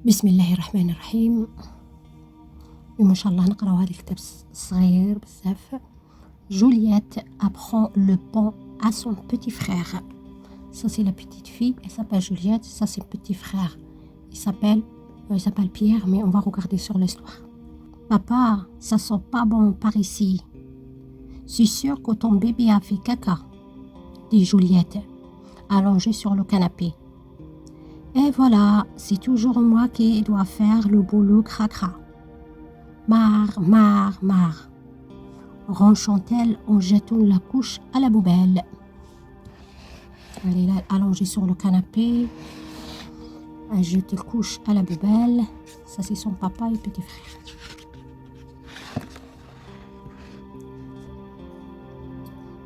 بسم الله الرحمن الرحيم. ما شاء الله نقراو هذا الكتاب صغير بزاف. Juliette apprend le pont à son petit frère. Ça c'est la petite fille, elle s'appelle Juliette, ça c'est le petit frère. Il s'appelle Pierre, mais on va regarder sur l'histoire. Papa, ça sent pas bon par ici. C'est sûr que ton bébé a fait caca, dit Juliette, allongée sur le canapé. Et voilà, c'est toujours moi qui dois faire le boulot cracra. Marre, ronchonne-t-elle en jetant la couche à la poubelle. Elle est là, allongée sur le canapé. Elle jette la couche à la poubelle. Ça, c'est son papa et petit frère.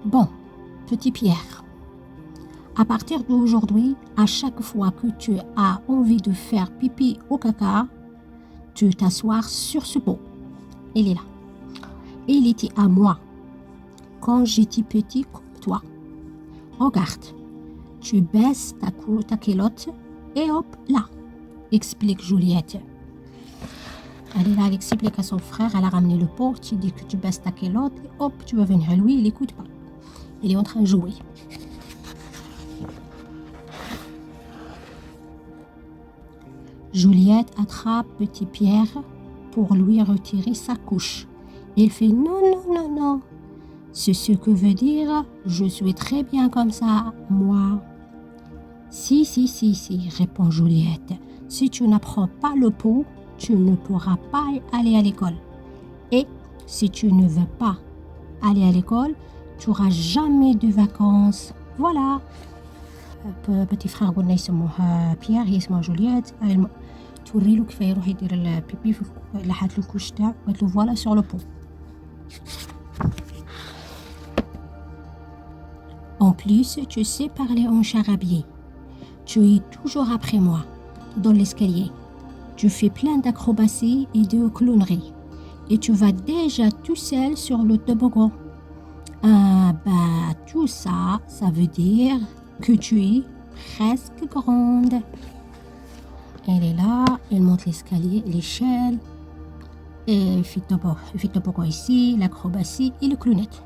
Bon, petit Pierre. À partir d'aujourd'hui, à chaque fois que tu as envie de faire pipi ou caca, tu t'assois sur ce pot. Il est là. Il était à moi quand j'étais petit comme toi. Regarde, tu baisses ta culotte et hop là, explique Juliette. Elle est là, elle explique à son frère, elle a ramené le pot, tu dis que tu baisses ta culotte et hop, tu vas venir. Lui, il n'écoute pas. Il est en train de jouer. Juliette attrape petit Pierre pour lui retirer sa couche. Il fait non. C'est ce que veut dire je suis très bien comme ça, moi. Si, répond Juliette. Si tu n'apprends pas le pot, tu ne pourras pas aller à l'école. Et si tu ne veux pas aller à l'école, tu n'auras jamais de vacances. Voilà. Petit frère قلنا يسموه بيير هي اسمها جولييت. توري له كيف يروح يدير البيبي لحات له الكوش تاعو قالت له فوالا سور لو بو. En plus, tu sais parler en charabia. Tu es toujours après moi dans l'escalier. Tu fais plein d'acrobaties et de clowneries. Et tu vas déjà tout seul sur le toboggan. Ah bah tout ça, ça veut dire que tu es presque grande. Elle est là, elle monte l'escalier, l'échelle. Et elle fait le toboggan ici, l'acrobatie et le clownette.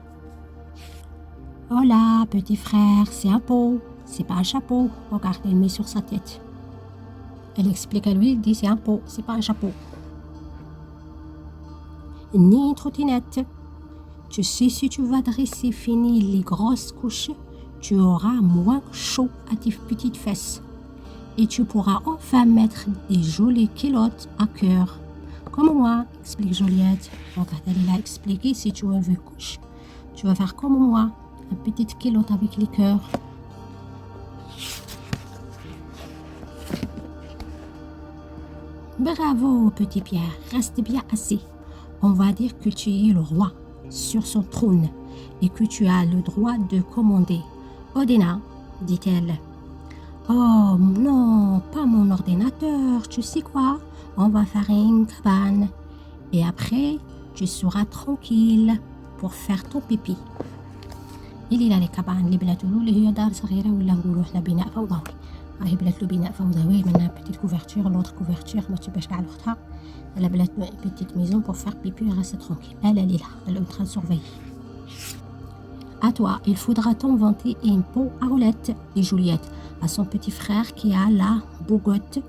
Oh là, petit frère, c'est un pot, c'est pas un chapeau. Regarde, elle met sur sa tête. Elle explique à lui, elle dit c'est un pot, c'est pas un chapeau. Ni une trottinette. Tu sais, si tu vas dresser fini les grosses couches, tu auras moins chaud à tes petites fesses. Et tu pourras enfin mettre des jolies culottes à cœur. Comme moi, explique Juliette. Regarde, elle est là expliquer, si tu veux une couche, tu vas faire comme moi, une petite culotte avec les cœurs. Bravo, petit Pierre, reste bien assis. On va dire que tu es le roi sur son trône et que tu as le droit de commander. Odina, dit-elle. Oh non, pas mon ordinateur, tu sais quoi? On va faire une cabane. Et après, tu seras tranquille pour faire ton pipi. Il est là les cabanes, les بنات له اللي هي دار صغيرة ولا نقولوا احنا بناء فوضوي. راهي بلات له بناء فوضوي منها petite couverture, l'autre couverture ما تبقاش كاع لوحدها. Elle a بلات une petite maison pour faire pipi et rester tranquille. Elle est là, elle est en train de surveiller. À toi, il faudra t'inventer un pot à roulettes, dit Juliette à son petit frère qui a la bougotte.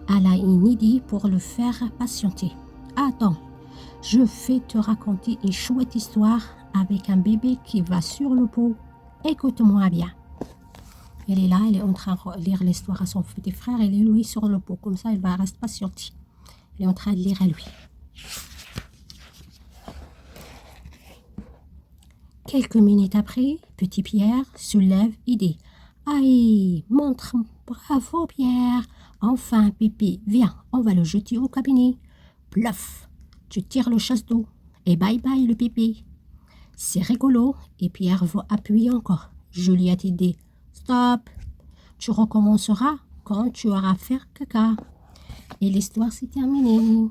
Elle a une idée pour le faire patienter. Attends, je vais te raconter une chouette histoire avec un bébé qui va sur le pot. Écoute-moi bien. Elle est là, elle est en train de lire l'histoire à son petit frère. Elle est lui sur le pot, comme ça il va rester patienter. Elle est en train de lire à lui. Quelques minutes après, petit Pierre se lève et dit « Aïe, montre, bravo Pierre, enfin pipi, viens, on va le jeter au cabinet. » Plouf, tu tires le chasse d'eau et bye bye le pipi. C'est rigolo et Pierre va appuyer encore. Juliette dit « Stop, tu recommenceras quand tu auras fait caca. » Et l'histoire s'est terminée.